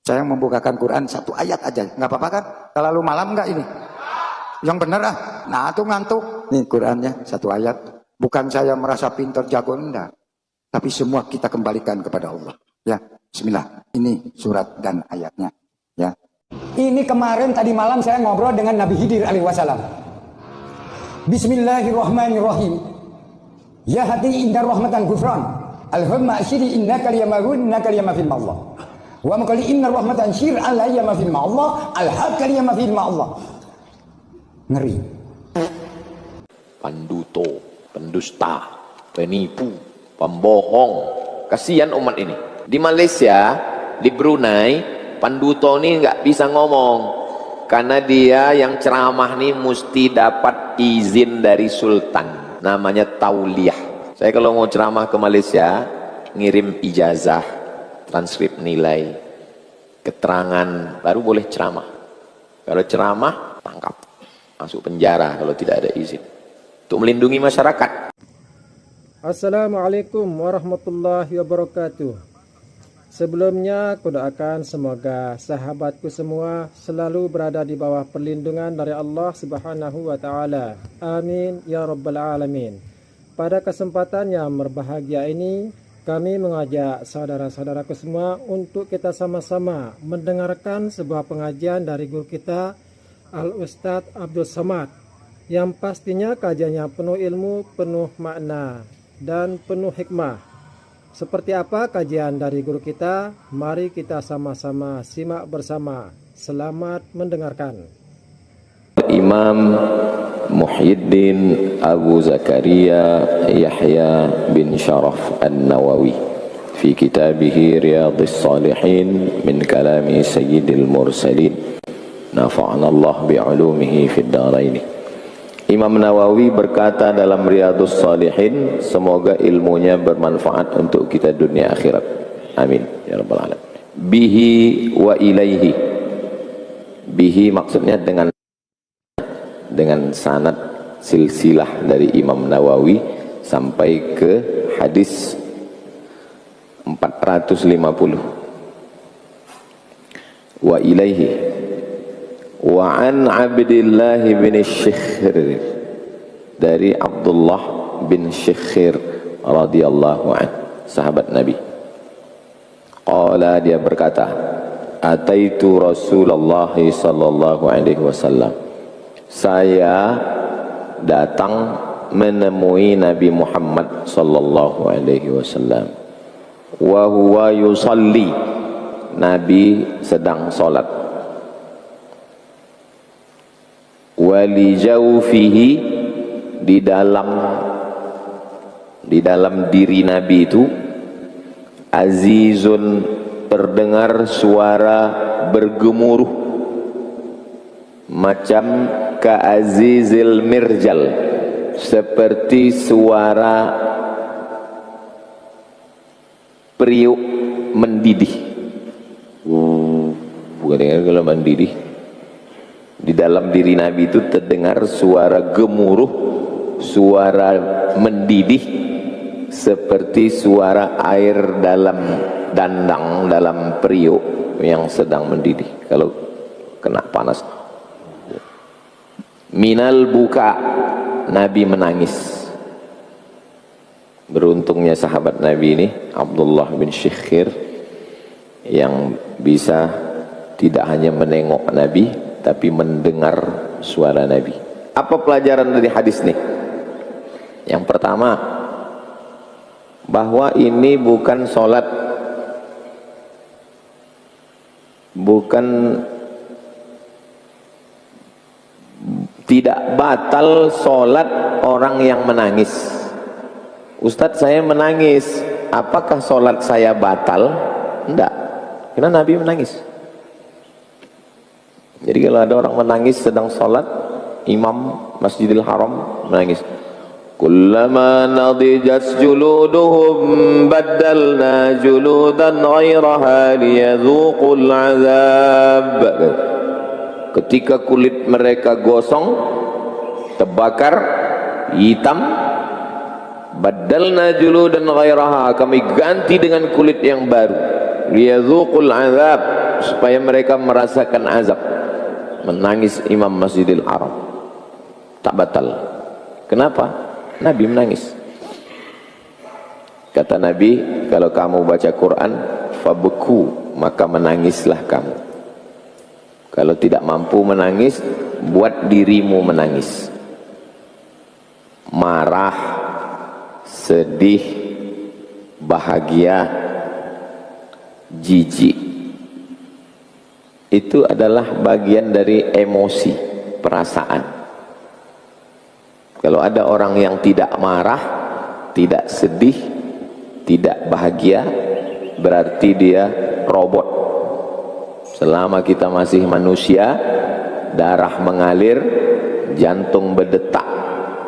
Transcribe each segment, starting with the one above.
Saya membukakan Quran satu ayat aja, nggak apa-apa kan? Terlalu malam nggak ini? Yang benar ah. Nah, tuh ngantuk. Nih Qurannya satu ayat. Bukan saya merasa pintar jago, enggak. Tapi semua kita kembalikan kepada Allah. Ya, bismillah. Ini surat dan ayatnya. Ya. Ini kemarin tadi malam saya ngobrol dengan Nabi Khidir alaihi wasallam. Bismillahirrahmanirrahim. Ya hati indah rahmatan gufran. Alhamma asyiri innaka liyamahun innaka liyamafil ma'allah. Wa maqali inna rahmatan syir alayya mafil ma'allah. Al-haqqa liyamafil ma'allah. Ngeri. Panduto, pendusta, penipu, pembohong. Kasihan umat ini. Di Malaysia, di Brunei, panduto ini nggak bisa ngomong karena dia yang ceramah nih mesti dapat izin dari sultan, namanya tauliyah. Saya kalau mau ceramah ke Malaysia ngirim ijazah, transkrip nilai, keterangan, baru boleh ceramah. Kalau ceramah tangkap, masuk penjara kalau tidak ada izin, untuk melindungi masyarakat. Assalamualaikum warahmatullahi wabarakatuh. Sebelumnya aku doakan semoga sahabatku semua selalu berada di bawah perlindungan dari Allah Subhanahu wa taala. Amin ya rabbal alamin. Pada kesempatan yang berbahagia ini, kami mengajak saudara-saudaraku semua untuk kita sama-sama mendengarkan sebuah pengajian dari guru kita Al-Ustadz Abdul Somad, yang pastinya kajiannya penuh ilmu, penuh makna dan penuh hikmah. Seperti apa kajian dari guru kita? Mari kita sama-sama simak bersama. Selamat mendengarkan. Imam Muhyiddin Abu Zakaria Yahya bin Sharaf An-Nawawi fi kitabih Riyadhis Shalihin min kalami Sayyidil Mursalin nafa'ana Allah bi'ulumihi fid dharain. Imam Nawawi berkata dalam Riyadhus Shalihin, semoga ilmunya bermanfaat untuk kita dunia akhirat. Amin ya rabbal alamin. Bihi wa ilaihi. Bihi maksudnya dengan sanad silsilah dari Imam Nawawi sampai ke hadis 450. Wa ilaihi. Wa an Abdullah bin Syikhir, dari Abdullah bin Syikhir radhiyallahu anhu, sahabat Nabi. Qala, dia berkata, ataitu Rasulullah sallallahu alaihi wasallam, saya datang menemui Nabi Muhammad sallallahu alaihi wasallam, wa huwa yusalli, Nabi sedang salat. Wali jaufihi, di dalam diri Nabi itu azizun, terdengar suara bergemuruh macam ka'azizil mirjal, seperti suara periuk mendidih. Bukan dengar kalau mendidih. Di dalam diri Nabi itu terdengar suara gemuruh, suara mendidih, seperti suara air dalam dandang, dalam periuk yang sedang mendidih kalau kena panas. Minal buka, Nabi menangis. Beruntungnya sahabat Nabi ini, Abdullah bin Syikhir, yang bisa tidak hanya menengok Nabi tapi mendengar suara Nabi. Apa pelajaran dari hadis nih? Yang pertama, bahwa ini bukan sholat, tidak batal sholat orang yang menangis. Ustadz, saya menangis, apakah sholat saya batal? Enggak, karena Nabi menangis. Jadi kalau ada orang menangis sedang sholat, imam Masjidil Haram menangis, kullama nadijat juluduhum baddalna juludan ghairaha liyadhuqul azab. Ketika kulit mereka gosong, terbakar, hitam, baddalna juludan ghairaha, kami ganti dengan kulit yang baru, liyadhuqul azab, supaya mereka merasakan azab. Menangis Imam Masjidil Haram. Tak batal. Kenapa? Nabi menangis. Kata Nabi, kalau kamu baca Quran, fabku, maka menangislah kamu. Kalau tidak mampu menangis, buat dirimu menangis. Marah, sedih, bahagia, jijik, itu adalah bagian dari emosi, perasaan. Kalau ada orang yang tidak marah, tidak sedih, tidak bahagia, berarti dia robot. Selama kita masih manusia, darah mengalir, jantung berdetak,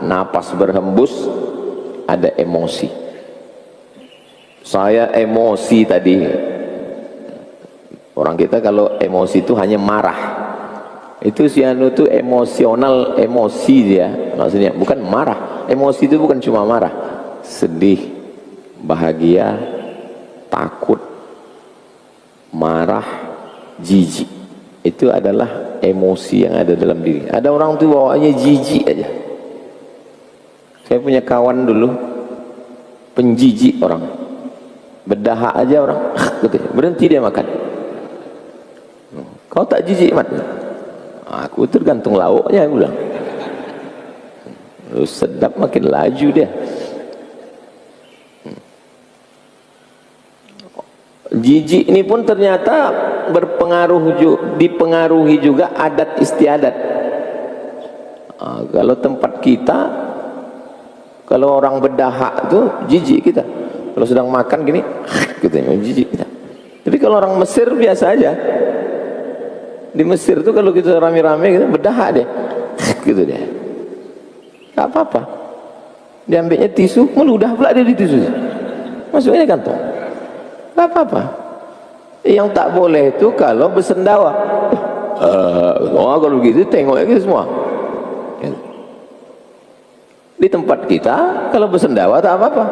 napas berhembus, ada emosi. Saya emosi tadi. Orang kita kalau emosi itu hanya marah. Itu si anu itu emosional, emosi dia. Maksudnya bukan marah. Emosi itu bukan cuma marah. Sedih, bahagia, takut, marah, jijik. Itu adalah emosi yang ada dalam diri. Ada orang tuh bawaannya jijik aja. Saya punya kawan dulu penjijik orang. Berdahak aja orang. Berhenti dia makan. Kau tak jijik mat? Aku tergantung lauknya, aku bilang. Lalu sedap makin laju dia. Jijik ini pun ternyata dipengaruhi juga adat istiadat. Kalau tempat kita, kalau orang berdahak itu jijik kita. Kalau sedang makan gini, gitu, jijik kita. Tapi kalau orang Mesir biasa aja. Di Mesir tuh kalau kita rame-rame gitu berdahak deh, gitu deh. Gak apa-apa. Diambilnya tisu, meludah pula dia di tisu. Masuknya kantong. Gak apa-apa. Yang tak boleh itu kalau bersendawa. Kalau begitu tengoknya kita semua. Di tempat kita kalau bersendawa tak apa-apa.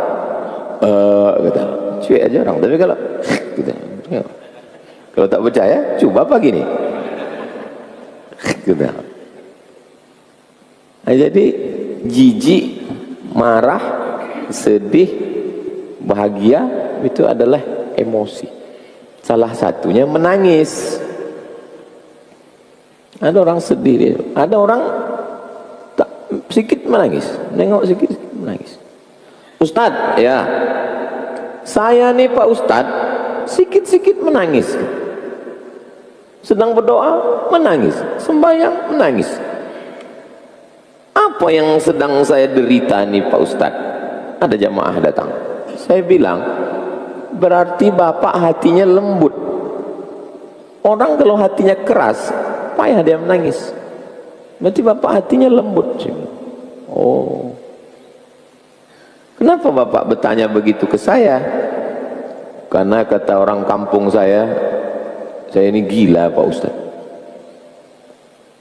Gitu. Cuek aja orang. Tapi kalau gitu. Kalau tak percaya, coba apa gini. Gitu. Nah, jadi jijik, marah, sedih, bahagia itu adalah emosi. Salah satunya menangis. Ada orang sedih, ada orang tak sedikit menangis, nengok sedikit menangis. Ustadz, ya, saya nih Pak Ustadz, sedikit-sedikit menangis. Sedang berdoa, menangis. Sembahyang, menangis. Apa yang sedang saya derita nih Pak Ustadz? Ada jamaah datang. Saya bilang, berarti Bapak hatinya lembut. Orang kalau hatinya keras, payah dia menangis. Berarti Bapak hatinya lembut. Oh. Kenapa Bapak bertanya begitu ke saya? Karena kata orang kampung saya ini gila Pak Ustaz.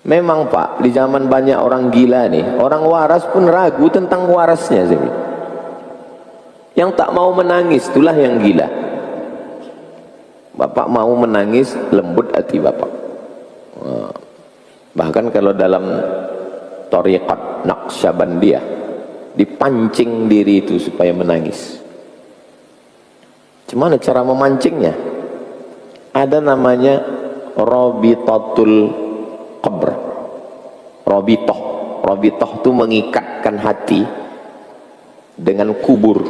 Memang Pak, di zaman banyak orang gila nih, orang waras pun ragu tentang warasnya. Yang tak mau menangis itulah yang gila. Bapak mau menangis, lembut hati Bapak. Bahkan kalau dalam Thariqat Naqsyabandiyah, dipancing diri itu supaya menangis. Gimana cara memancingnya? Ada namanya Rabitatul Qabr. Rabitoh itu mengikatkan hati dengan kubur.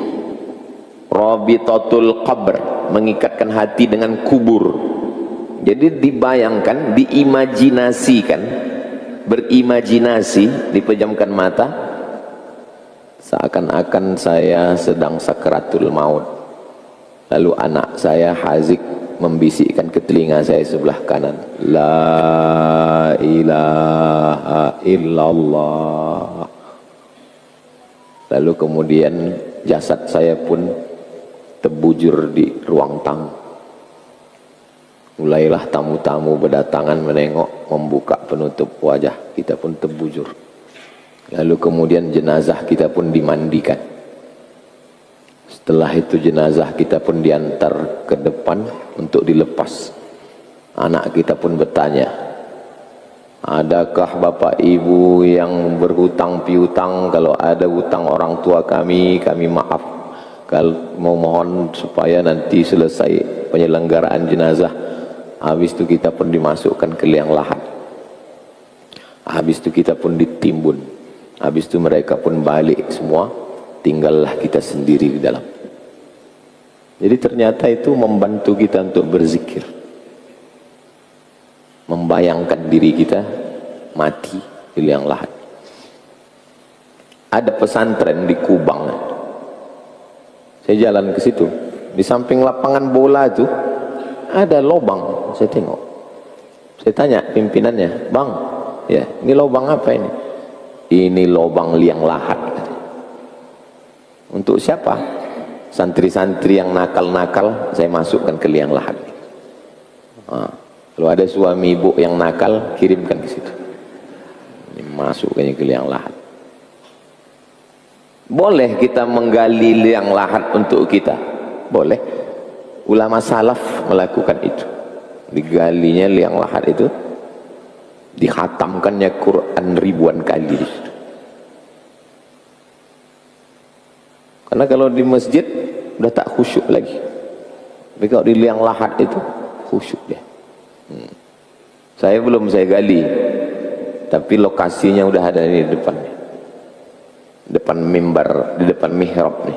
Rabitatul Qabr, mengikatkan hati dengan kubur. Jadi dibayangkan, diimajinasikan, berimajinasi, dipejamkan mata, seakan-akan saya sedang sakratul maut. Lalu anak saya Hazik membisikkan ke telinga saya sebelah kanan, la ilaha illallah. Lalu kemudian jasad saya pun terbujur di ruang tamu. Mulailah tamu-tamu berdatangan menengok, membuka penutup wajah, kita pun terbujur. Lalu kemudian jenazah kita pun dimandikan. Setelah itu jenazah kita pun diantar ke depan untuk dilepas. Anak kita pun bertanya, adakah bapak ibu yang berhutang piutang? Kalau ada hutang orang tua kami maaf. Kalau mau mohon supaya nanti selesai penyelenggaraan jenazah, habis itu kita pun dimasukkan ke liang lahat, habis itu kita pun ditimbun, habis itu mereka pun balik semua, tinggallah kita sendiri di dalam. Jadi ternyata itu membantu kita untuk berzikir, membayangkan diri kita mati di liang lahat. Ada pesantren di Kubang, saya jalan ke situ, di samping lapangan bola itu ada lobang. Saya tengok, saya tanya pimpinannya, bang, ya ini lobang apa ini? Ini lobang liang lahat. Untuk siapa? Santri-santri yang nakal-nakal saya masukkan ke liang lahat. Kalau ada suami ibu yang nakal, kirimkan ke situ, masukkannya ke liang lahat. Boleh kita menggali liang lahat untuk kita, boleh. Ulama salaf melakukan itu, digalinya liang lahat itu, dikhatamkannya Quran ribuan kali di situ. Karena kalau di masjid udah tak khusyuk lagi, tapi kalau di liang lahat itu khusyuk dia. Saya gali, tapi lokasinya udah ada di depan mimbar, di depan mihrab nih,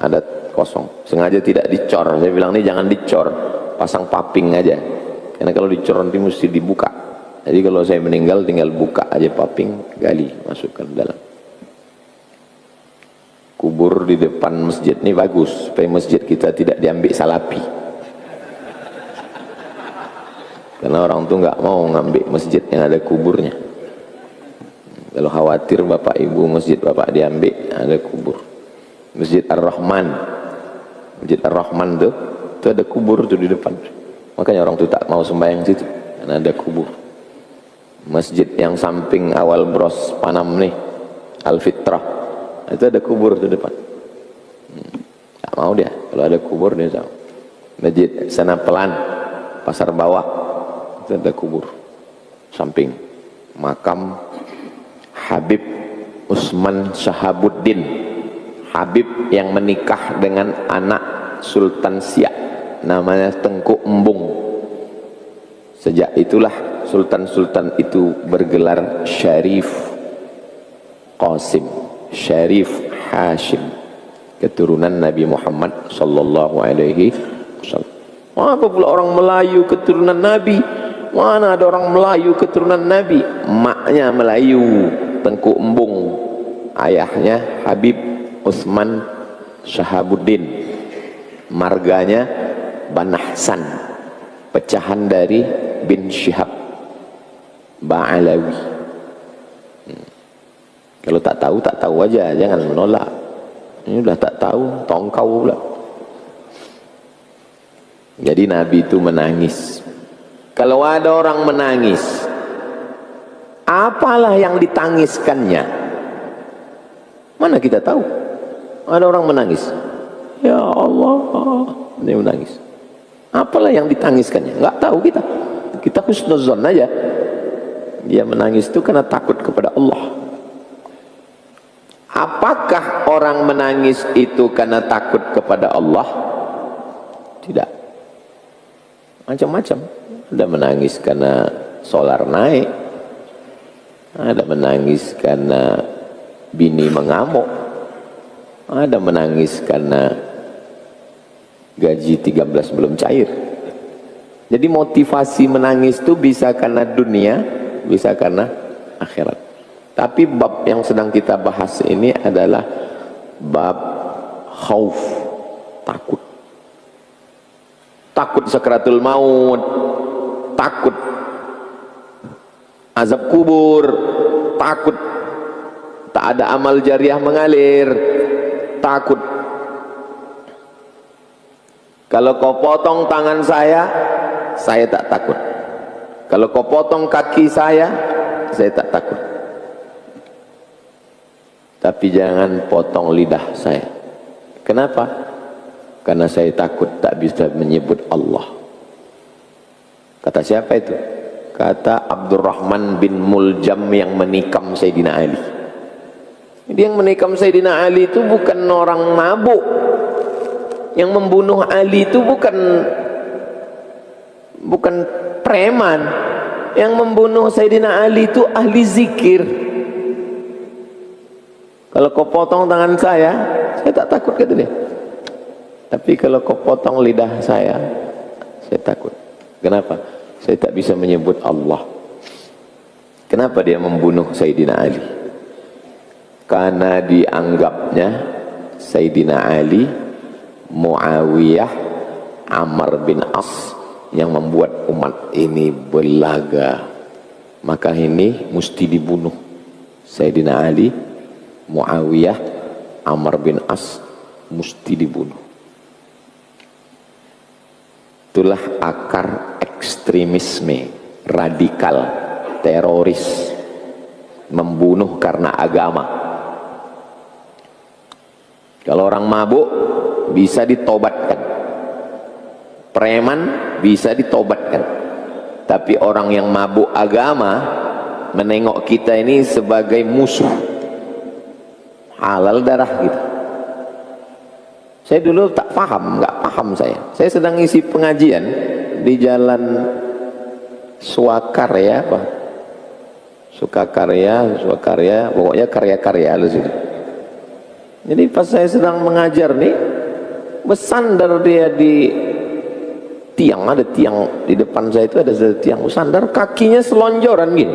ada kosong. Sengaja tidak dicor. Saya bilang nih jangan dicor, pasang paping aja. Karena kalau dicor nanti mesti dibuka. Jadi kalau saya meninggal tinggal buka aja paping, gali, masukkan dalam. Kubur di depan masjid ini bagus supaya masjid kita tidak diambil salapi. Karena orang tuh nggak mau ngambil masjid yang ada kuburnya. Kalau khawatir bapak ibu masjid bapak diambil, ada kubur. Masjid Ar-Rahman, Masjid Ar-Rahman tuh ada kubur tuh di depan. Makanya orang tuh tak mau sembahyang situ karena ada kubur. Masjid yang samping awal Bros Panam nih, Al-Fitrah, itu ada kubur tuh depan. Tak mau dia kalau ada kubur dia tahu. Masjid sana Pelan, Pasar Bawah, itu ada kubur samping makam Habib Usman Shahabuddin, Habib yang menikah dengan anak Sultan Siak, namanya Tengku Embung. Sejak itulah sultan-sultan itu bergelar Syarif Qasim, Syarif Hashim, keturunan Nabi Muhammad sallallahu alaihi wasallam. Apa pula orang Melayu keturunan Nabi? Mana ada orang Melayu keturunan Nabi? Maknya Melayu, Tengku Embung, ayahnya Habib Utsman Shahabuddin, marganya Banahsan, pecahan dari bin Syihab Ba'alawi. Kalau tak tahu aja, jangan menolak. Ini udah tak tahu, tongkau pula. Jadi Nabi itu menangis. Kalau ada orang menangis, apalah yang ditangiskannya? Mana kita tahu? Ada orang menangis, ya Allah, dia menangis. Apalah yang ditangiskannya? Nggak tahu kita. Kita husnuzon aja. Dia menangis itu karena takut kepada Allah. Apakah orang menangis itu karena takut kepada Allah? Tidak. Macam-macam. Ada menangis karena solar naik, ada menangis karena bini mengamuk, ada menangis karena gaji 13 belum cair. Jadi motivasi menangis itu bisa karena dunia, bisa karena akhirat. Tapi bab yang sedang kita bahas ini adalah bab khauf, takut. Takut sakratul maut, takut azab kubur, takut tak ada amal jariah mengalir, takut kalau kau potong tangan saya tak takut. Kalau kau potong kaki saya tak takut. Tapi jangan potong lidah saya. Kenapa? Karena saya takut tak bisa menyebut Allah. Kata siapa itu? Kata Abdurrahman bin Muljam yang menikam Sayyidina Ali. Dia yang menikam Sayyidina Ali itu bukan orang mabuk. Yang membunuh Ali itu bukan preman. Yang membunuh Sayyidina Ali itu ahli zikir. Kalau kau potong tangan saya tak takut, kata dia. Tapi kalau kau potong lidah saya takut. Kenapa? Saya tak bisa menyebut Allah. Kenapa dia membunuh Sayyidina Ali? Karena dianggapnya Sayyidina Ali, Muawiyah, Ammar bin As yang membuat umat ini belaga. Maka ini mesti dibunuh. Sayyidina Ali, Muawiyah, Ammar bin As mesti dibunuh. Itulah akar ekstremisme, radikal, teroris, membunuh karena agama. Kalau orang mabuk bisa ditobatkan, preman bisa ditobatkan, tapi orang yang mabuk agama menengok kita ini sebagai musuh, halal darah gitu. Saya dulu tak paham, nggak paham saya. Saya sedang isi pengajian di jalan Swakarya, Sukakarya, pokoknya karya-karya lu situ. Jadi pas saya sedang mengajar nih, bersandar dia di tiang, ada tiang di depan saya itu ada tiang, bersandar, kakinya selonjoran gini,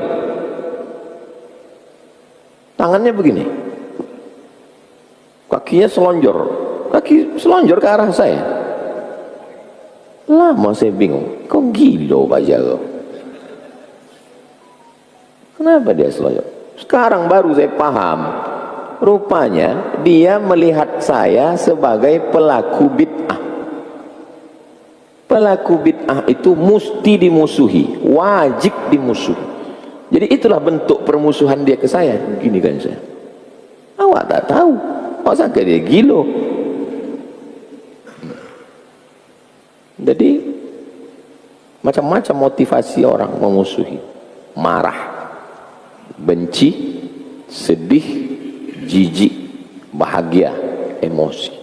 tangannya begini, kakinya selonjor. Kaki selonjor ke arah saya. Lama saya bingung, kok gila Pak Jago? Kenapa dia selonjor? Sekarang baru saya paham. Rupanya dia melihat saya sebagai pelaku bid'ah. Pelaku bid'ah itu mesti dimusuhi, wajib dimusuhi. Jadi itulah bentuk permusuhan dia ke saya. Gini kan saya. Awak tak tahu. Awak sangka dia gila. Jadi macam-macam motivasi orang memusuhi. Marah, benci, sedih, jijik, bahagia, emosi.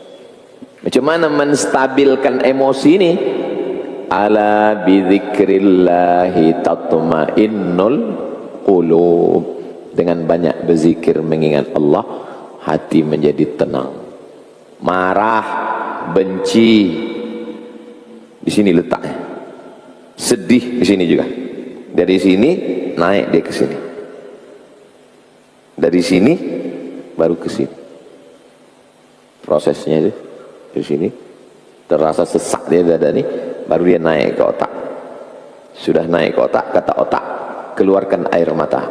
Macam mana menstabilkan emosi ini? Ala bidzikrillahi tatma'innul qulub. Dengan banyak berzikir mengingat Allah, hati menjadi tenang. Marah, benci, di sini letaknya. Sedih di sini juga. Dari sini naik dia ke sini. Dari sini baru ke sini. Prosesnya itu di sini terasa sesak dia dada ini, baru dia naik ke otak. Sudah naik ke otak, kata otak, keluarkan air mata.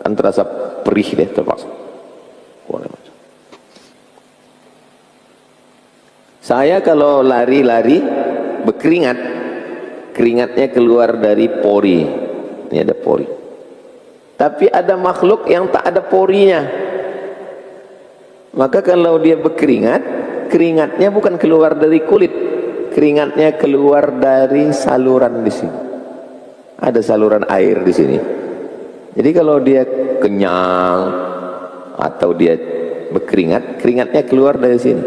Kan terasa perih dia terpaksa. Saya kalau lari-lari berkeringat, keringatnya keluar dari pori. Ini ada pori. Tapi ada makhluk yang tak ada porinya. Maka kalau dia berkeringat, keringatnya bukan keluar dari kulit, keringatnya keluar dari saluran di sini. Ada saluran air di sini. Jadi kalau dia kenyang atau dia berkeringat, keringatnya keluar dari sini.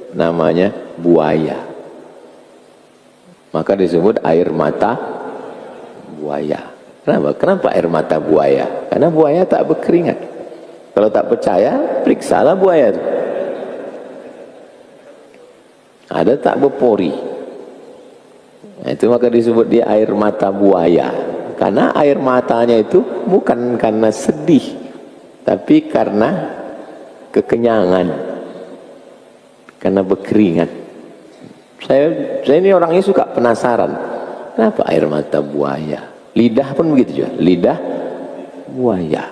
Namanya buaya. Maka disebut air mata buaya. Kenapa? Kenapa air mata buaya? Karena buaya tak berkeringat. Kalau tak percaya, periksalah buaya itu. Ada tak berpori. Nah, itu maka disebut dia air mata buaya. Karena air matanya itu bukan karena sedih, tapi karena kekenyangan, karena berkeringat. Saya ini orangnya suka penasaran. Kenapa air mata buaya? Lidah pun begitu juga. Lidah buaya.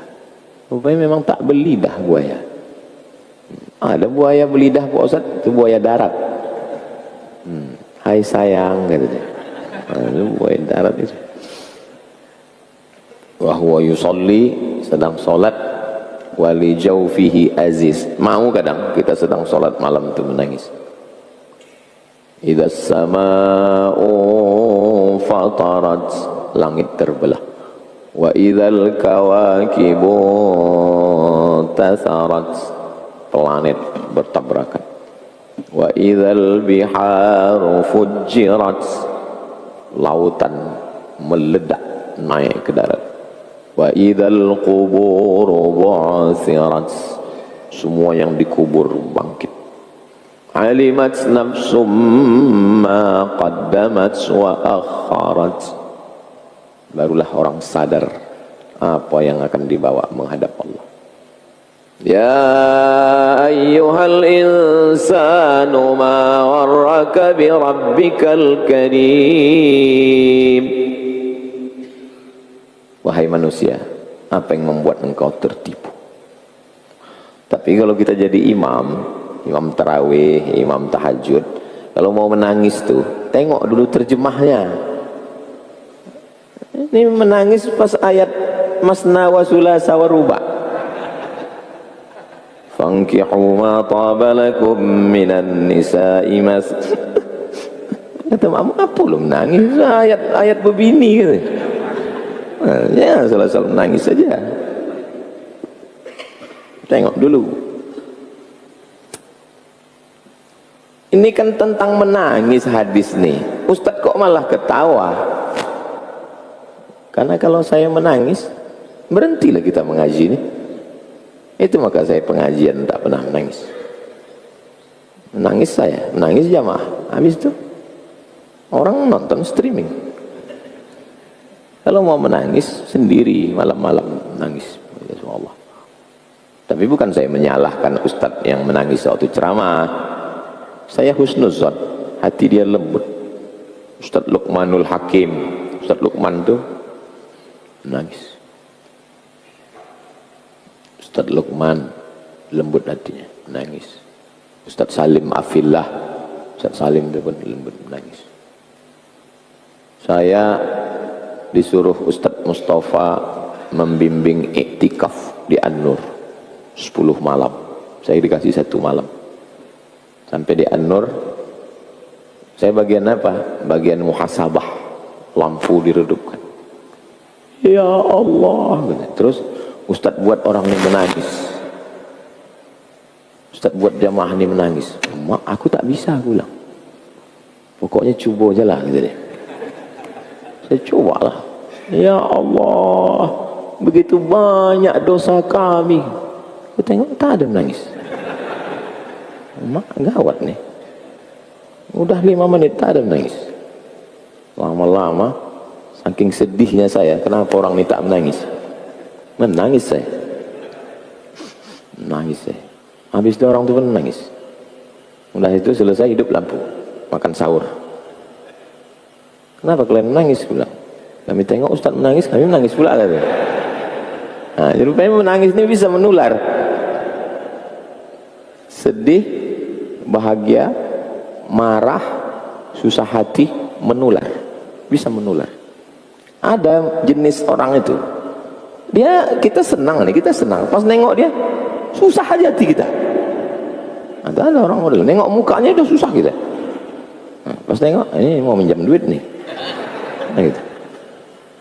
Rupanya memang tak berlidah buaya. Ada buaya berlidah Pak Ustaz, itu buaya darat. Hai sayang, gitu dia. Itu buaya darat itu. Wa huwa yusolli, sedang solat, wali jaufihi aziz. Mau kadang kita sedang solat malam itu menangis. Idza sama'u fatarat, langit terbelah. Wa idzal kawakibu tasarat, planet bertabrakan. Wa idzal biharu fujirat, lautan meledak naik ke darat. Wa idzal quburu bu'thirat, semua yang dikubur bangkit. Alimat nafsum ma qaddamat wa akharat, barulah orang sadar apa yang akan dibawa menghadap Allah. Ya ayyuhal insanu ma gharraka bi rabbikal karim. Wahai manusia, apa yang membuat engkau tertipu? Tapi kalau kita jadi imam tarawih, imam tahajud, kalau mau menangis tuh, tengok dulu terjemahnya. Ini menangis pas ayat masna wa sulasa wa ruba. Fankihu ma taba lakum minan nisa'i mas. Kata mak, apa lu menangis? Ayat begini gitu. Ya, salah-salah menangis saja. Tengok dulu. Ini kan tentang menangis hadis nih. Ustadz kok malah ketawa? Karena kalau saya menangis, berhentilah kita mengaji ini. Itu maka saya pengajian tak pernah menangis. Menangis saya, menangis jamaah. Habis itu orang nonton streaming. Kalau mau menangis sendiri malam-malam menangis. Ya Allah. Tapi bukan saya menyalahkan ustadz yang menangis waktu ceramah. Saya husnuzon, hati dia lembut. Ustadz Luqmanul Hakim, Ustadz Luqman tuh menangis. Ustadz Luqman lembut hatinya, menangis. Ustadz Salim Afillah, Ustadz Salim itu pun lembut, menangis. Saya disuruh Ustadz Mustafa membimbing iktikaf di An-Nur 10 malam. Saya dikasih 1 malam. Sampai di An-Nur, saya bagian apa? Bagian muhasabah, lampu diredupkan. Ya Allah. Terus Ustadz buat orang ini menangis. Ustadz buat jamaah ini menangis. Mak, aku tak bisa, aku bilang. Pokoknya coba aja lah, gitu deh. Saya cobalah. Ya Allah, begitu banyak dosa kami. Saya tengok tak ada menangis. Mak, gawat nih. Udah 5 menit tak ada menangis. Lama-lama saking sedihnya saya, kenapa orang ini tak menangis? Menangis saya. Menangis saya. Habis itu orang itu pun menangis. Udah itu selesai, hidup lampu. Makan sahur. Kenapa kalian menangis? Bilang. Kami tengok Ustadz menangis, kami menangis pula. Nah, jadi rupanya menangis ini bisa menular. Sedih, bahagia, marah, susah hati, menular. Bisa menular. Ada jenis orang itu, kita senang nih, kita senang. Pas nengok dia, susah aja hati kita. Ada orang model, nengok mukanya udah susah kita. Nah, pas nengok, ini mau minjam duit nih. Nah, gitu.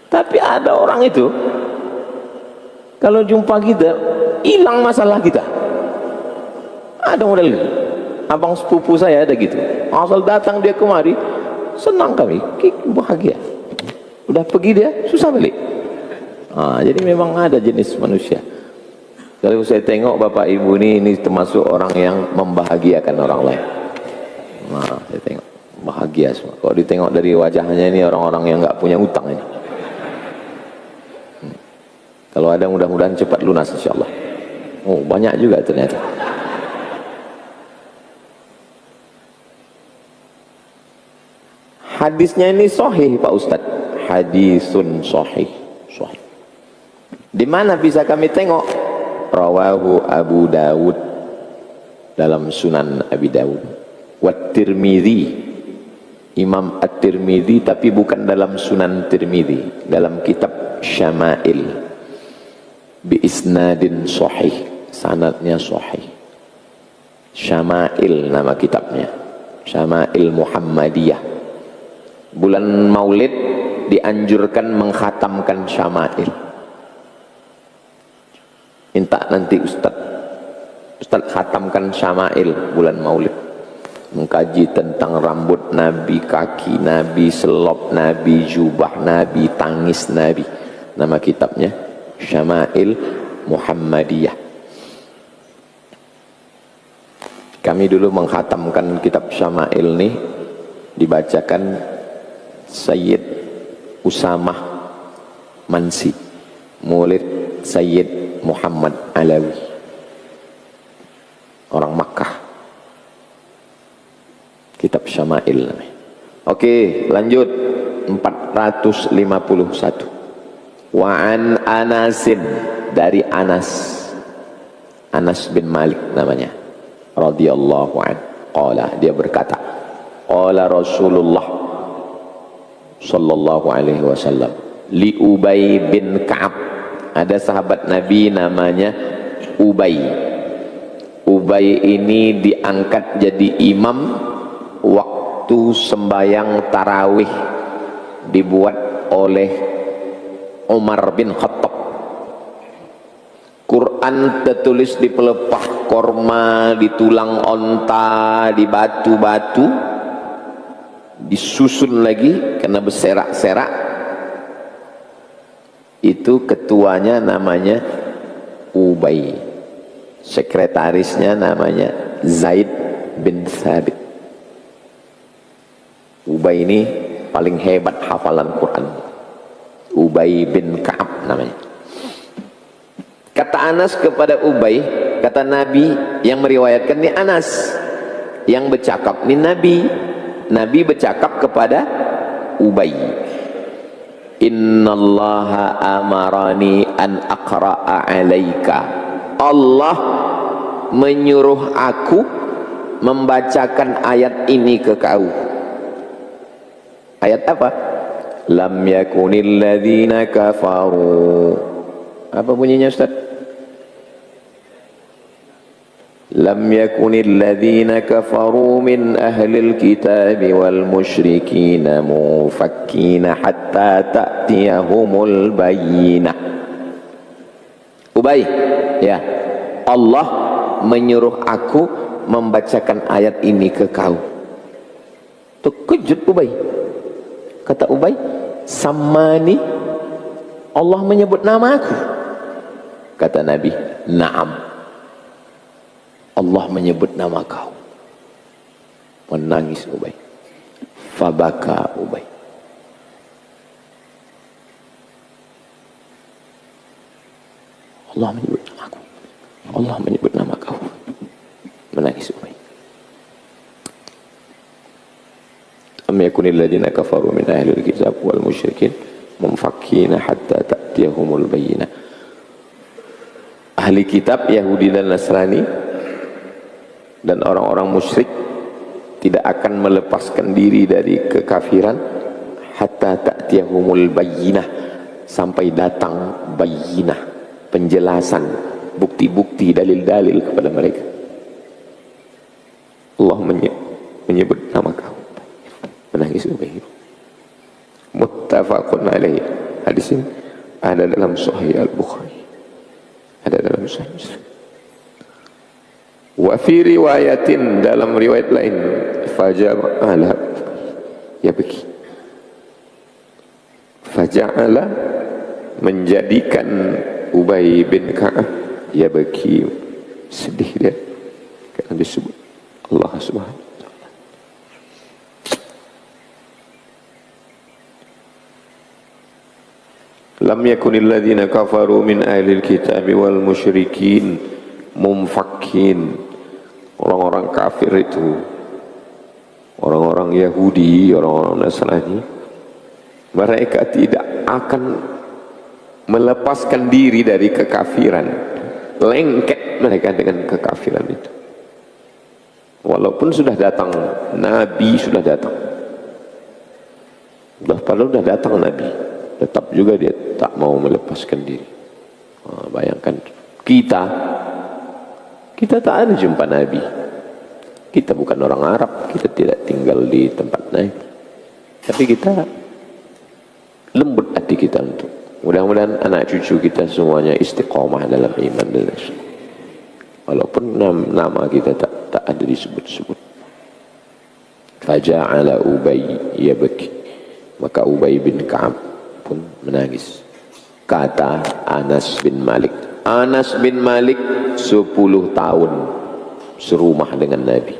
Tapi ada orang itu, kalau jumpa kita, hilang masalah kita. Ada model gitu. Abang sepupu saya ada gitu. Asal datang dia kemari, senang kami, bahagia. Udah pergi dia, susah balik. Nah, jadi memang ada jenis manusia. Kalau saya tengok bapak ibu ini termasuk orang yang membahagiakan orang lain. Nah, saya tengok bahagia semua. Kalau ditengok dari wajahnya ini orang-orang yang nggak punya utang ini. Kalau ada mudah-mudahan cepat lunas insyaallah. Oh, banyak juga ternyata. Hadisnya ini sahih Pak Ustadz. Hadisun sahih. Sahih. Di mana bisa kami tengok? Rawahu Abu Dawud dalam Sunan Abi Dawud. Wat Tirmidzi, Imam At-Tirmidzi, tapi bukan dalam Sunan Tirmidzi, dalam kitab Syama'il bi isnadin sahih, sanadnya sahih. Syama'il nama kitabnya, Syama'il Muhammadiyah. bulan Maulid dianjurkan mengkhatamkan syama'il. Minta nanti Ustaz khatamkan syama'il bulan Maulid, mengkaji tentang rambut Nabi, kaki Nabi, selop Nabi, jubah Nabi, tangis Nabi. Nama kitabnya Syama'il Muhammadiyah. Kami dulu mengkhatamkan kitab Syama'il nih, dibacakan Sayyid Usamah Mansi, murid Sayyid Muhammad Alawi, orang Makkah. Kitab Syama'il namanya. Oke, lanjut 451. Wa an Anasin, dari Anas bin Malik namanya, radhiyallahu an. Qala, dia berkata, qala Rasulullah sallallahu alaihi wasallam li Ubay bin Ka'ab. Ada sahabat Nabi namanya Ubay. Ubay ini diangkat jadi imam waktu sembayang tarawih dibuat oleh Umar bin Khattab. Quran tertulis di pelepah korma, di tulang onta, di batu-batu, disusun lagi karena berserak-serak. Itu ketuanya namanya Ubay, sekretarisnya namanya Zaid bin Thabit. Ubay ini paling hebat hafalan Quran. Ubay bin Ka'ab namanya. Kata Anas kepada Ubay, kata Nabi yang meriwayatkan ini Anas, yang bercakap ini Nabi. Nabi bercakap kepada Ubay, innallaha amarani an aqra'a alaika. Allah menyuruh aku membacakan ayat ini ke kau. Ayat apa? Lam yakunil ladzina kafaru. Apa bunyinya Ustaz? Lam yakunil ladzina kafaru min ahlil kitab wal musyrikin mufakkina hatta ta'tiyahumul bayyinah. Ubay, ya, Allah menyuruh aku membacakan ayat ini ke kau. Terkejut Ubay. Kata Ubay, samani, Allah menyebut nama aku. Kata Nabi, na'am, Allah menyebut nama kau. Menangis Ubay. Fabaka Ubay. Allah menyebut nama aku. Allah menyebut nama kau. Menangis Ubay. Am yakunil ladzina kafaru min ahlil kitab wal musyrikin munfakkina hatta ta'tiyahumul bayyinah. Ahli kitab Yahudi dan Nasrani dan orang-orang musyrik tidak akan melepaskan diri dari kekafiran hatta ta'tiyahumul bayyinah, sampai datang bayyinah, penjelasan, bukti-bukti, dalil-dalil kepada mereka. Allah menyebut nama kau. Menangis Ubay. Muttafaqun alaih. Hadis ini ada dalam Sahih Al-Bukhari, ada dalam Sahih Muslim. Wa fi riwayatin, dalam riwayat lain, faja'ala yabki. Faja'ala, menjadikan Ubay bin Ka'ab yabki, sedih dia karena disebut Allah Subhanahu wa taala. Lam yakunil ladzina kafaru min ahlil kitabi wal musyrikin mumfakkin. Orang-orang kafir itu, orang-orang Yahudi, orang-orang Nasrani, mereka tidak akan melepaskan diri dari kekafiran. Lengket mereka dengan kekafiran itu. Walaupun sudah datang Nabi, sudah datang, padahal sudah datang Nabi, tetap juga dia tak mau melepaskan diri. Bayangkan kita tak ada jumpa Nabi. Kita bukan orang Arab, kita tidak tinggal di tempat Nabi. Tapi kita lembut hati kita untuk mudah-mudahan anak cucu kita semuanya istiqomah dalam iman dan Islam. Walaupun nama kita tak ada disebut-sebut. Faja'ala Ubay yabki, maka Ubay bin Ka'ab pun menangis. Kata Anas bin Malik, Anas bin Malik 10 tahun serumah dengan Nabi.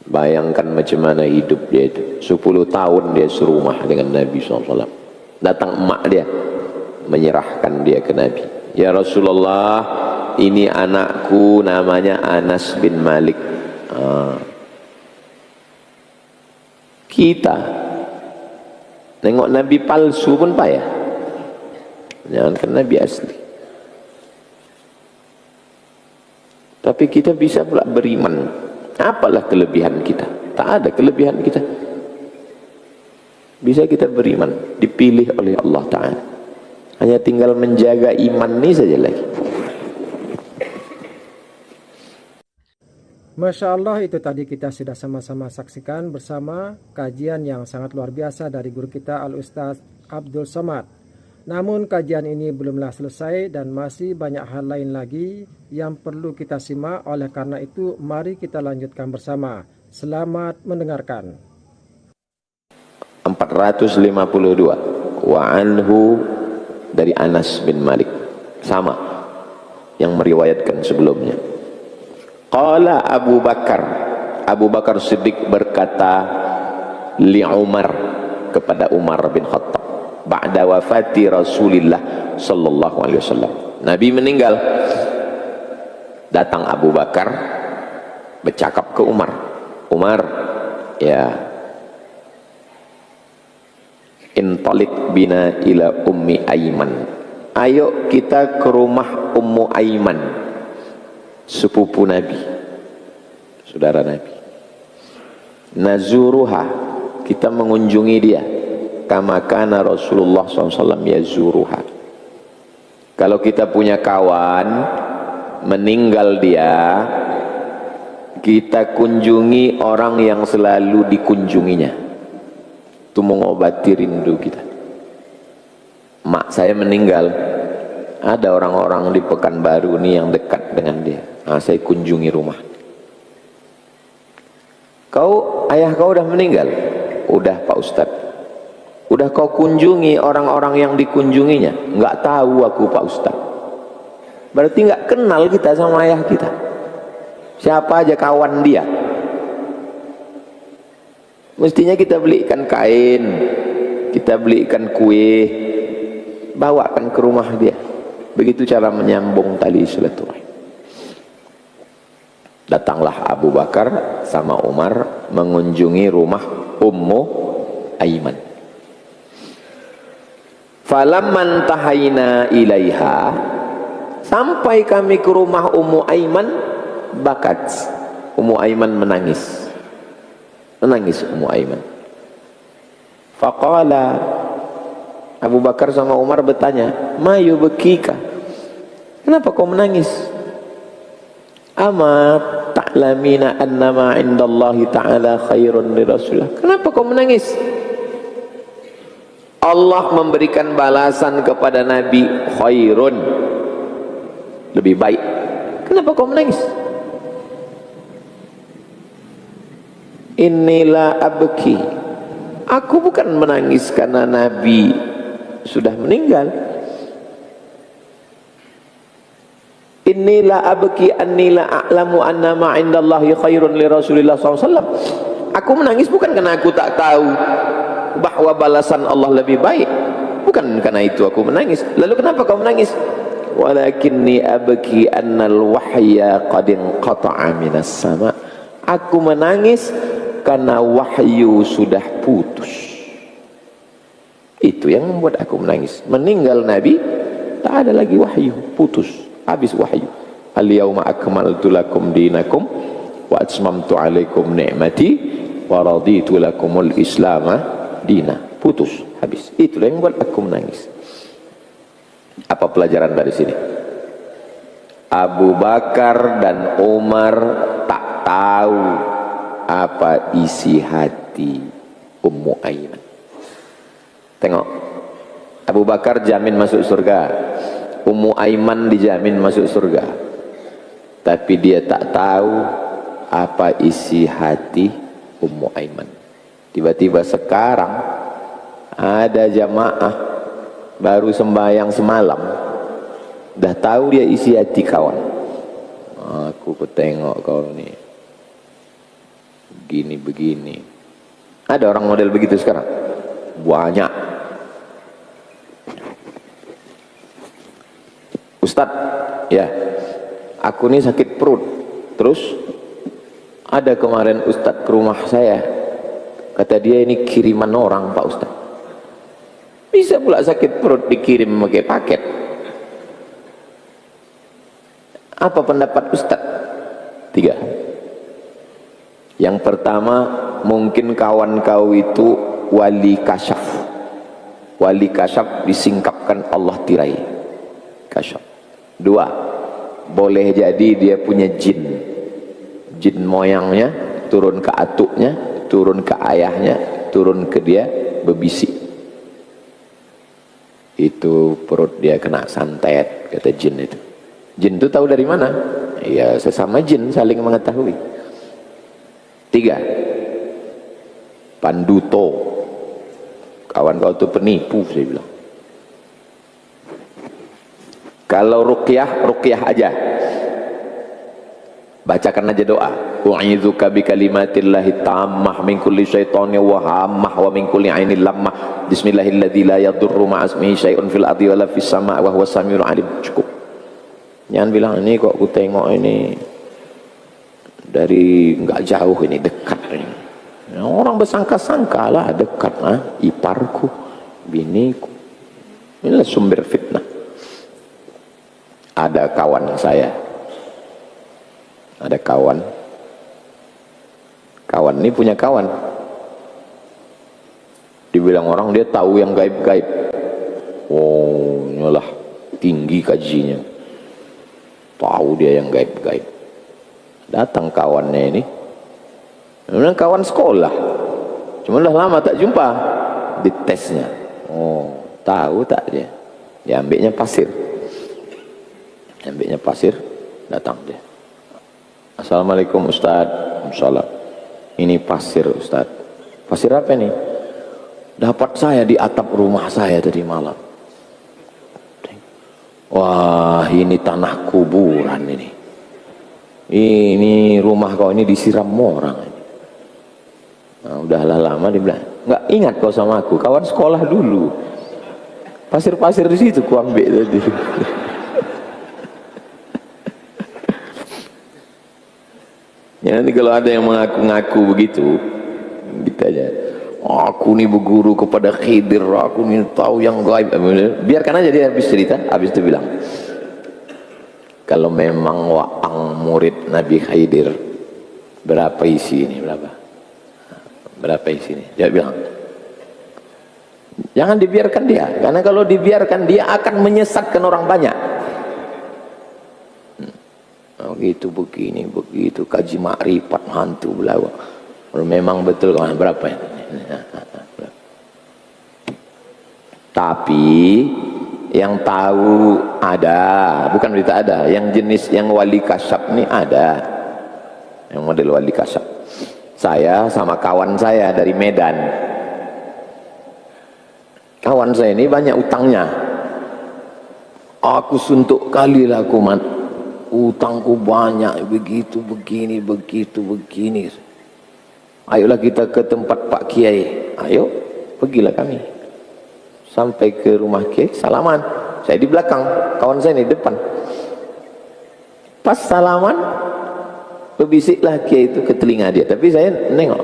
Bayangkan macam mana hidup dia itu. 10 tahun dia serumah dengan Nabi SAW. Datang emak dia, menyerahkan dia ke Nabi. Ya Rasulullah, ini anakku namanya Anas bin Malik. Kita nengok Nabi palsu pun payah, jangankan Nabi asli. Tapi kita bisa pula beriman. Apalah kelebihan kita? Tak ada kelebihan kita. Bisa kita beriman, dipilih oleh Allah Ta'ala. Hanya tinggal menjaga iman ini saja lagi. Masya Allah, itu tadi kita sudah sama-sama saksikan bersama kajian yang sangat luar biasa dari guru kita Al-Ustaz Abdul Somad. Namun kajian ini belumlah selesai dan masih banyak hal lain lagi yang perlu kita simak. Oleh karena itu, mari kita lanjutkan bersama. Selamat mendengarkan. 452 wa anhu, dari Anas bin Malik, sama yang meriwayatkan sebelumnya. Qala Abu Bakar, Abu Bakar Siddiq berkata li Umar, kepada Umar bin Khattab, ba'da wafati Rasulillah sallallahu alaihi wasallam. Nabi meninggal, datang Abu Bakar bercakap ke Umar, Umar, ya, intalik bina ila Ummi Aiman, ayo kita ke rumah Ummu Aiman, sepupu Nabi, saudara Nabi. Nazuruha, kita mengunjungi dia, kama kana Rasulullah SAW yazuruha. Kalau kita punya kawan meninggal dia, kita kunjungi orang yang selalu dikunjunginya. Itu mengobati rindu kita. Mak saya meninggal, ada orang-orang di Pekanbaru ini yang dekat dengan dia. Saya kunjungi rumah. Ayah kau udah meninggal? Udah Pak Ustadz. Udah kau kunjungi orang-orang yang dikunjunginya? Enggak tahu aku Pak Ustadz. Berarti enggak kenal kita sama ayah kita. Siapa aja kawan dia. Mestinya kita belikan kain, kita belikan kue, bawakan ke rumah dia. Begitu cara menyambung tali silaturahim. Datanglah Abu Bakar sama Umar mengunjungi rumah Ummu Aiman. Falamman tahayna ilaiha, sampai kami ke rumah Ummu Aiman, bakat Ummu Aiman menangis. Menangis Ummu Aiman. Faqala, Abu Bakar sama Umar bertanya, ma yubkika, kenapa kau menangis? Ama ta'lamina annama indallahi ta'ala khairun li Rasulullah, kenapa kau menangis? Allah memberikan balasan kepada Nabi khairun, lebih baik. Kenapa kau menangis? Inilah abki, aku bukan menangis karena Nabi sudah meninggal. Inilah abki annila a'lamu annama indallahi khairun li Rasulillah SAW. Aku menangis bukan karena aku tak tahu bahwa balasan Allah lebih baik, bukan karena itu aku menangis. Lalu kenapa kau menangis? Walakinni abki annal wahya qad inqata'a minas sama. Aku menangis karena wahyu sudah putus. Itu yang membuat aku menangis. Meninggal Nabi, tak ada lagi wahyu, putus, habis wahyu. Al-yawma akmaltu lakum dinakum wa atmamtu alaikum ni'mati wa raditu lakumul islama dina. Putus, habis. Itulah yang membuat aku menangis. Apa pelajaran dari sini? Abu Bakar dan Umar tak tahu apa isi hati hati Ummu Aiman. Tengok, Abu Bakar jamin masuk surga, Ummu Aiman dijamin masuk surga, tapi dia tak tahu apa isi hati Ummu Aiman. Tiba-tiba sekarang ada jamaah baru sembahyang semalam, dah tahu dia isi hati kawan. Aku tengok kau ni begini. Ada orang model begitu sekarang? Banyak. Ustadz, ya, aku ni sakit perut. Terus ada kemarin Ustadz ke rumah saya, kata dia ini kiriman orang Pak Ustadz. Bisa pula sakit perut dikirim pakai paket. Apa pendapat Ustadz? 3. Yang pertama, mungkin kawan kau itu wali kasyaf. Wali kasyaf disingkapkan Allah tirai. Kasyaf. 2. Boleh jadi dia punya jin. Jin moyangnya turun ke atuknya, turun ke ayahnya, turun ke dia, berbisik. Itu perut dia kena santet, kata jin itu. Jin itu tahu dari mana? Ya, sesama jin saling mengetahui. 3. Panduto. Kawan kau itu penipu, saya bilang. Kalau ruqyah aja. Bacakan aja doa. U'idzuka bi kalimatillahi tammah min kulli syaitanin wa hammah wa min kulli ainin lammah. Bismillahilladzi la yadurru ma'asmihi syai'un fil ardi wala fis sama' wa huwas samiul alim. Cukup. Jangan bilang ini kok aku tengok ini dari enggak jauh, ini dekat ini. Orang bersangka-sangka lah dekat, iparku, biniku. Inilah sumber fitnah. Ada kawan saya, ada kawan ini punya kawan, dibilang orang dia tahu yang gaib-gaib. Oh, nyalah tinggi kajinya, tahu dia yang gaib-gaib. Datang kawannya ini, memang kawan sekolah, cuma dah lama tak jumpa. Ditesnya, oh tahu tak dia? Dia ambilnya pasir, datang dia. Assalamualaikum Ustaz. Waalaikumsalam. Ini pasir Ustaz. Pasir apa ini? Dapat saya di atap rumah saya tadi malam. Wah, ini tanah kuburan ini. Ini rumah kau ini disiram orang. Nah, udahlah lama dia bilang, nggak ingat kau sama aku, kawan sekolah dulu. Pasir-pasir di situ ku ambil tadi. Ya, nanti kalau ada yang mengaku-ngaku begitu, gitu aja. Aku nih berguru kepada Khidir, aku nih tahu yang gaib. Biarkan aja dia habis cerita, habis itu bilang, kalau memang Waang murid Nabi Khidir, berapa isi ini? Berapa isi ini? Dia bilang, jangan dibiarkan dia, karena kalau dibiarkan dia akan menyesatkan orang banyak. Begitu, begini, begitu, kaji makrifat hantu belawak. Memang betul kawan, berapa ya? Tapi yang tahu ada, bukan berita ada, yang jenis yang wali kasyaf ini ada, yang model wali kasyaf. Saya sama kawan saya dari Medan, kawan saya ini banyak utangnya. Aku suntuk kali lah aku mat, utangku banyak, begitu, begini, begitu, begini. Ayolah kita ke tempat Pak Kiai. Ayo, pergilah kami. Sampai ke rumah Kiai, salaman. Saya di belakang, kawan saya di depan. Pas salaman, berbisiklah Kiai itu ke telinga dia. Tapi saya nengok,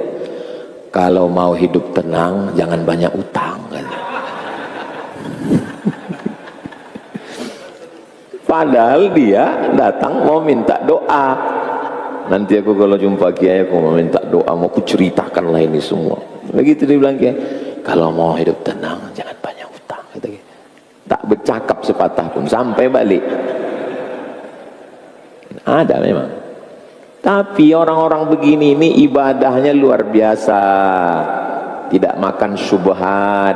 kalau mau hidup tenang, jangan banyak utang. Padahal dia datang mau minta doa. Nanti aku kalau jumpa Kiai aku mau minta doa, mau ku ceritakan lah ini semua. Begitu dia bilang Kiai, kalau mau hidup tenang jangan banyak utang. Tak bercakap sepatah pun sampai balik. Ada memang. Tapi Hanafi orang-orang begini ini ibadahnya luar biasa, tidak makan syubhat.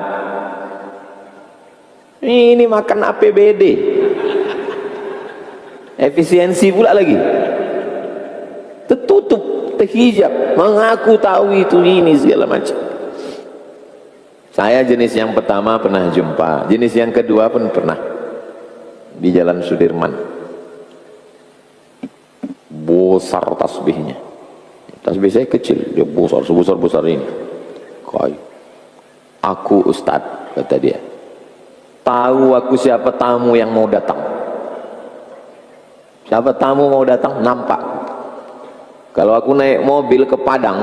Ini makan APBD, efisiensi pula lagi, tertutup, terhijab, mengaku tahu itu ini segala macam. Saya jenis yang pertama pernah jumpa, jenis yang kedua pun pernah di Jalan Sudirman. Besar tasbihnya, tasbih saya kecil, dia besar, sebesar-besar ini. Aku ustadz, kata dia, tahu aku siapa tamu yang mau datang. Siapa tamu mau datang, nampak. Kalau aku naik mobil ke Padang,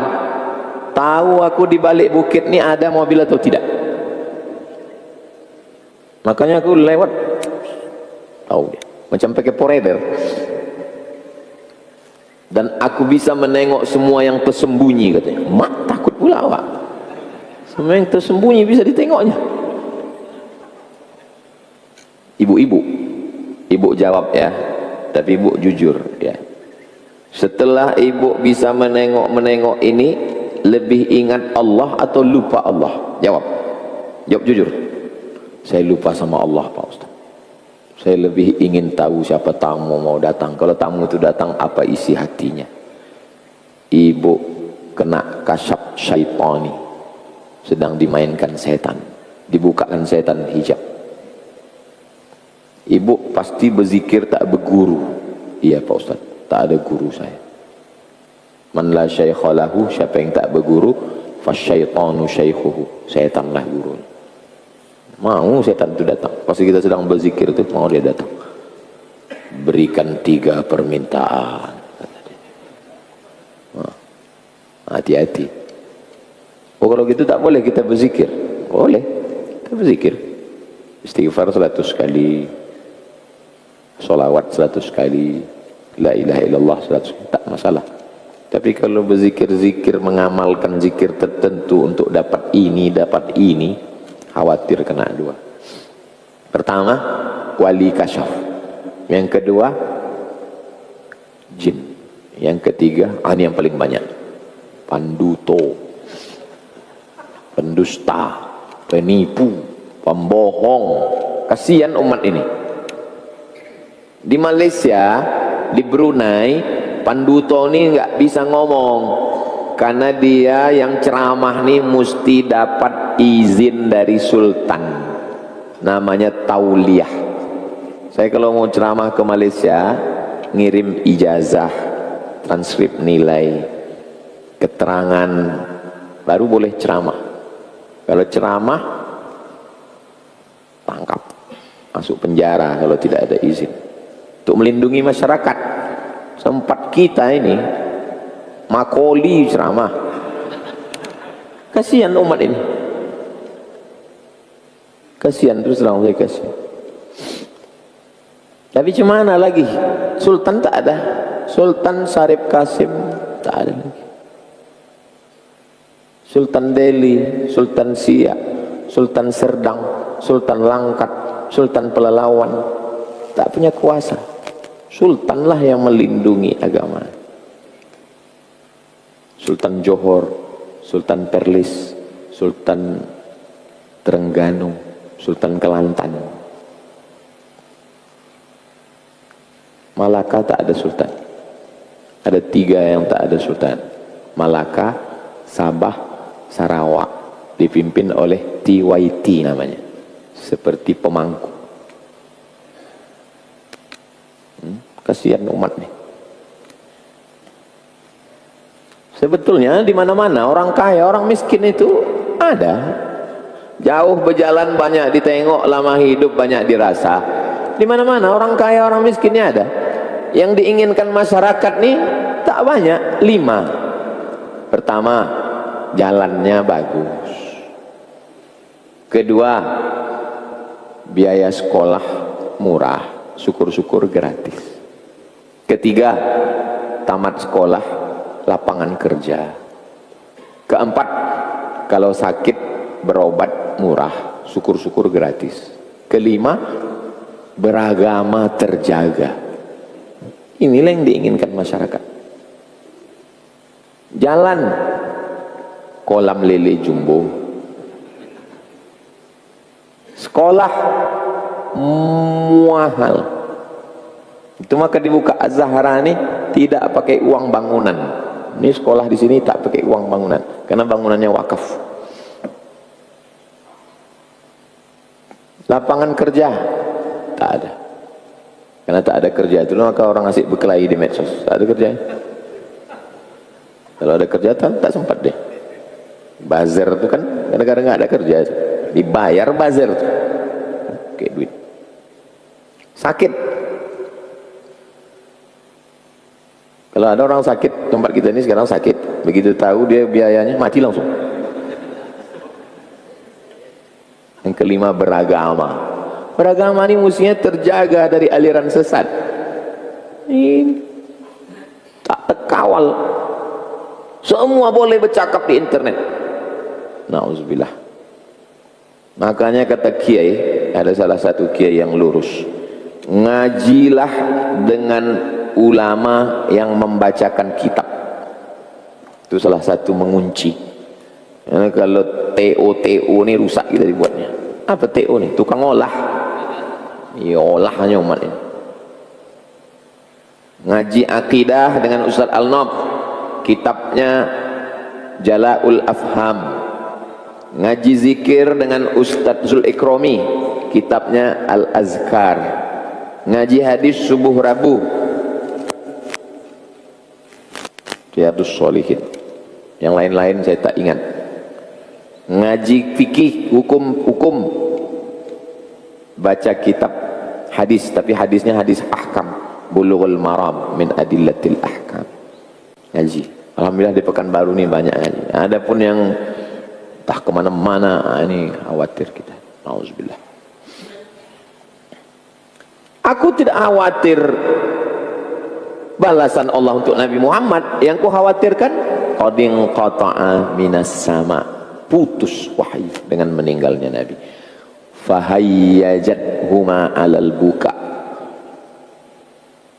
tahu aku di balik bukit ini ada mobil atau tidak. Makanya aku lewat, tahu dia, macam pakai poreder. Dan aku bisa menengok semua yang tersembunyi, katanya. Mak, takut pula awak. Semua yang tersembunyi bisa ditengoknya. Ibu jawab ya, tapi ibu jujur ya. Setelah ibu bisa menengok ini, lebih ingat Allah atau lupa Allah? Jawab jujur. Saya lupa sama Allah, Pak Ustaz. Saya lebih ingin tahu siapa tamu mau datang. Kalau tamu itu datang, apa isi hatinya? Ibu kena kasyaf syaitani, sedang dimainkan setan, dibukakan setan hijab. Ibu pasti berzikir tak berguru. Iya Pak Ustaz, tak ada guru saya. Man la syaikha lahu, siapa yang tak berguru, fasyaitanu syaikhuhu, setanlah gurunya. Mau setan itu datang, pasti kita sedang berzikir itu, mau dia datang. Berikan 3 permintaan. Hati-hati. Oh, kalau gitu tak boleh kita berzikir? Boleh, kita berzikir. Istighfar 100 kali, sholawat 100 kali, la ilaha illallah 100 kali, tak masalah. Tapi kalau berzikir-zikir, mengamalkan zikir tertentu untuk dapat ini, khawatir kena 2. Pertama, wali kasyaf. Yang kedua, jin. Yang ketiga, ini yang paling banyak, panduto, pendusta, penipu, pembohong. Kasihan umat ini. Di Malaysia, di Brunei, panduto ini nggak bisa ngomong, karena dia yang ceramah nih mesti dapat izin dari sultan, namanya tauliyah. Saya kalau mau ceramah ke Malaysia, ngirim ijazah, transkrip nilai, keterangan, baru boleh ceramah. Kalau ceramah, tangkap, masuk penjara kalau tidak ada izin. Untuk melindungi masyarakat. Sempat kita ini makoli ceramah. Kasihan umat ini. Kasihan, terus terang saya kasihan. Tapi cemana lagi? Sultan tak ada. Sultan Syarif Kasim tak ada lagi. Sultan Delhi, Sultan Siak, Sultan Serdang, Sultan Langkat, Sultan Pelalawan tak punya kuasa. Sultanlah yang melindungi agama. Sultan Johor, Sultan Perlis, Sultan Terengganu, Sultan Kelantan. Malaka tak ada sultan. Ada 3 yang tak ada sultan. Malaka, Sabah, Sarawak. Dipimpin oleh TYT namanya. Seperti pemangku. Kasihan umat nih. Sebetulnya di mana-mana orang kaya, orang miskin itu ada. Jauh berjalan banyak ditengok, lama hidup banyak dirasa. Di mana-mana orang kaya, orang miskinnya ada. Yang diinginkan masyarakat nih tak banyak, 5. Pertama, jalannya bagus. Kedua, biaya sekolah murah, syukur-syukur gratis. Ketiga, tamat sekolah, lapangan kerja. Keempat, kalau sakit berobat murah, syukur-syukur gratis. Kelima, beragama terjaga. Inilah yang diinginkan masyarakat. Jalan kolam lele jumbo. Sekolah mahal. Itu maka dibuka Az-Zahra ini tidak pakai uang bangunan. Ini sekolah di sini tak pakai uang bangunan karena bangunannya wakaf. Lapangan kerja tak ada. Karena tak ada kerja itu maka orang asik berkelahi di medsos. Tak ada kerja. Kalau ada kerja tak sempat deh. Bazar itu kan kadang-kadang nggak ada kerja. Dibayar bazar tuh. Oke, duit. Sakit. Kalau ada orang sakit, tempat kita ini sekarang sakit. Begitu tahu dia biayanya, mati langsung. Yang kelima, beragama. Beragama ini mestinya terjaga dari aliran sesat. Ini tak terkawal. Semua boleh bercakap di internet. Nauzubillah. Makanya kata kiai, ada salah satu kiai yang lurus, ngajilah dengan ulama yang membacakan kitab. Itu salah satu mengunci. Karena kalau TO ini rusak kita dibuatnya. Apa TO nih? Tukang olah. Ya olahnya umat ini. Ngaji akidah dengan Ustaz Al-Nob, kitabnya Jala'ul Afham. Ngaji zikir dengan Ustaz Zul Ikromi, kitabnya Al-Azkar. Ngaji hadis subuh Rabu, Riyadhus Shalihin. Yang lain-lain saya tak ingat. Ngaji fikih, hukum-hukum, baca kitab hadis, tapi hadisnya hadis ahkam, Bulughul Maram min Adillatil Ahkam. Ngaji. Alhamdulillah di Pekanbaru nih banyak ngaji. Ada pun yang entah kemana-mana, ini khawatir kita. Nauzubillah. Aku tidak khawatir balasan Allah untuk Nabi Muhammad. Yang ku khawatirkan qadin qata'a minas sama, putus wahyu dengan meninggalnya Nabi. Fahayyajat huma alal buka.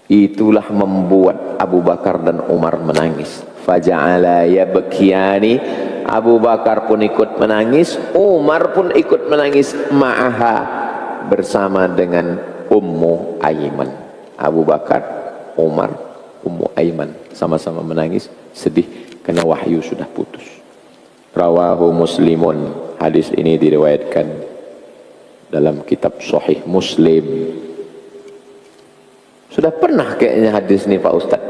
Itulah membuat Abu Bakar dan Umar menangis. Faja'ala yabkiyani, Abu Bakar pun ikut menangis, Umar pun ikut menangis, ma'aha, bersama dengan Ummu Aiman. Abu Bakar, Umar, Ummu Aiman sama-sama menangis, sedih karena wahyu sudah putus. Rawahu Muslimun. Hadis ini diriwayatkan dalam kitab Sahih Muslim. Sudah pernah kayaknya hadis ini Pak Ustaz.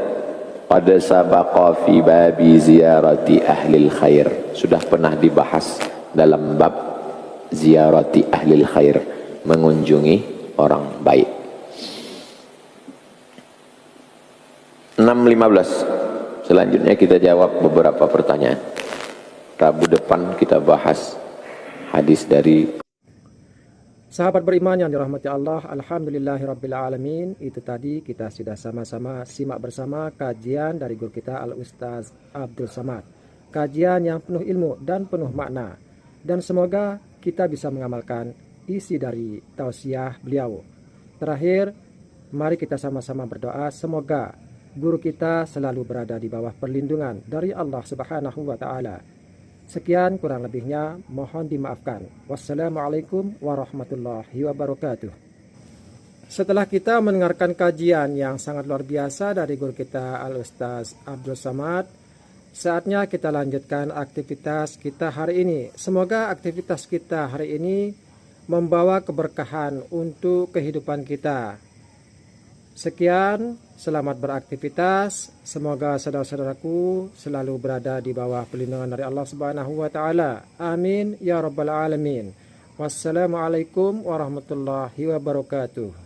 Pada sabaqa fi babi ziyarati ahlil khair. Sudah pernah dibahas dalam bab ziyarati ahlil khair, mengunjungi orang baik. 6.15. Selanjutnya kita jawab beberapa pertanyaan. Rabu depan kita bahas hadis dari Sahabat beriman yang dirahmati Allah, alhamdulillahirrabbilalamin. Itu tadi kita sudah sama-sama simak bersama kajian dari guru kita Al-Ustaz Abdul Samad. Kajian yang penuh ilmu dan penuh makna. Dan semoga kita bisa mengamalkan isi dari tausiah beliau. Terakhir, mari kita sama-sama berdoa semoga guru kita selalu berada di bawah perlindungan dari Allah Subhanahu wa Ta'ala. Sekian kurang lebihnya, mohon dimaafkan. Wassalamualaikum warahmatullahi wabarakatuh. Setelah kita mendengarkan kajian yang sangat luar biasa dari guru kita Al-Ustaz Abdul Samad, saatnya kita lanjutkan aktivitas kita hari ini. Semoga aktivitas kita hari ini membawa keberkahan untuk kehidupan kita. Sekian, selamat beraktivitas. Semoga saudara-saudaraku selalu berada di bawah perlindungan dari Allah Subhanahu wa Ta'ala. Amin ya rabbal alamin. Wassalamualaikum warahmatullahi wabarakatuh.